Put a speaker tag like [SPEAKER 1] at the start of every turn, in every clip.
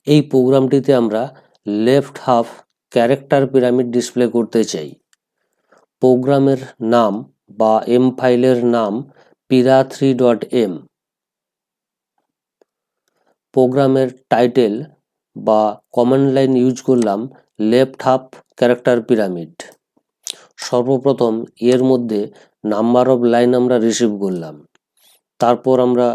[SPEAKER 1] এই প্রোগ্রামটিতে আমরা left half character pyramid display করতে চাই। প্রোগ্রামের নাম বা এম ফাইলের নাম pira3.m। প্রোগ্রামের টাইটেল বা কমান্ড লাইন ইউজ করলাম লেফট হাফ ক্যারেক্টার পিরামিড। সর্বপ্রথম এর মধ্যে নাম্বার অফ লাইন আমরা রিসিভ করলাম, তারপর আমরা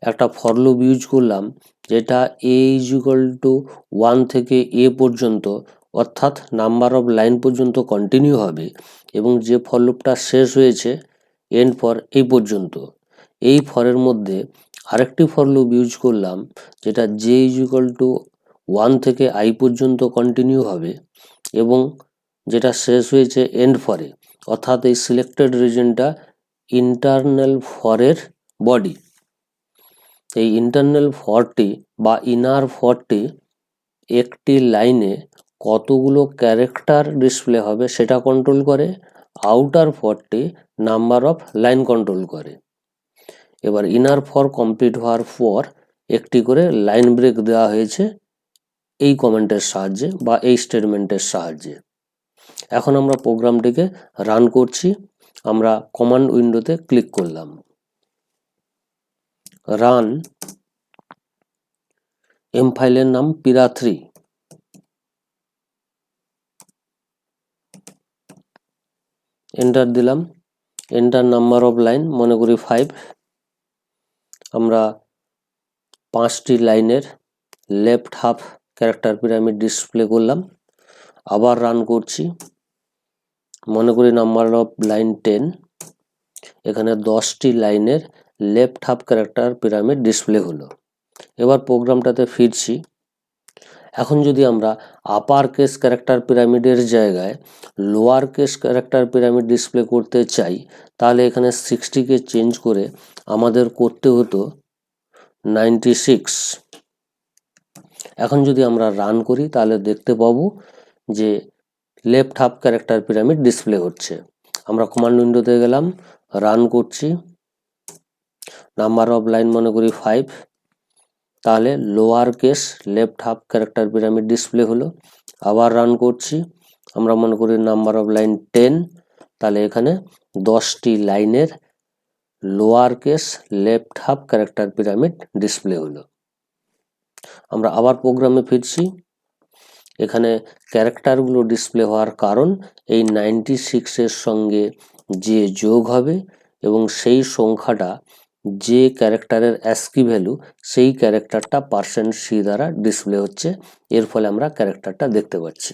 [SPEAKER 1] একটা ফর লুপ ইউজ করলাম যেটা a=1 থেকে a পর্যন্ত অর্থাৎ নাম্বার অফ লাইন পর্যন্ত কন্টিনিউ হবে এবং যে ফর লুপটা শেষ হয়েছে এন্ড ফর এই পর্যন্ত। এই ফরের মধ্যে আরেকটি ফর লুপ ইউজ করলাম যেটা j=1 থেকে i পর্যন্ত কন্টিনিউ হবে এবং যেটা শেষ হয়েছে এন্ড ফরে, অর্থাৎ এই সিলেক্টেড রিজনটা ইন্টারনাল ফরের বডি। এই ইন্টারনাল ফরটি বা ইনার ফরটি একটি লাইনে কতগুলো ক্যারেক্টার ডিসপ্লে হবে সেটা কন্ট্রোল করে, outer forty number of line control করে। এবার ইনার ফর কমপ্লিট হওয়ার পর একটি করে লাইন ব্রেক দেওয়া হয়েছে এই কমেন্টের সাহায্যে বা এই স্টেটমেন্টের সাহায্যে। এখন আমরা প্রোগ্রামটিকে রান করছি। আমরা কমান্ড উইন্ডোতে ক্লিক করলাম, রান, এম ফাইলের নাম pira3, এন্টার দিলাম, এন্টার নাম্বার অফ লাইন মনে করি 5। আমরা 5টি লাইনের left half character pyramid display করলাম। আবার রান করছি, মনে করি নাম্বার অফ লাইন 10। এখানে 10টি লাইনের left half character pyramid display হলো। এবার প্রোগ্রামটাতে ফিরছি। এখন যদি আমরা আপার কেস ক্যারেক্টার পিরামিডের জায়গায় lower case character pyramid display করতে চাই তাহলে এখানে 60কে চেঞ্জ করে আমাদের করতে হতো 96। এখন যদি আমরা রান করি তাহলে দেখতে পাবো যে left half character pyramid display হচ্ছে। আমরা কমান্ড উইন্ডোতে গেলাম, রান করছি, নাম্বার অফ লাইন মনে করি 5, তাহলে lower case left half character pyramid display হলো। আবার রান করছি, আমরা মনে করি নাম্বার অফ লাইন 10, তাহলে এখানে 10টি লাইনের lower case left half character pyramid display হলো। আমরা আবার প্রোগ্রামে ফিরছি। এখানে ক্যারেক্টারগুলো ডিসপ্লে হওয়ার কারণ এই 96-এর সঙ্গে যে যোগ হবে এবং সেই সংখ্যাটা যে ক্যারেক্টারের অ্যাস্কি ভ্যালু সেই ক্যারেক্টারটা %c দ্বারা ডিসপ্লে হচ্ছে, এর ফলে আমরা ক্যারেক্টারটা দেখতে পাচ্ছি।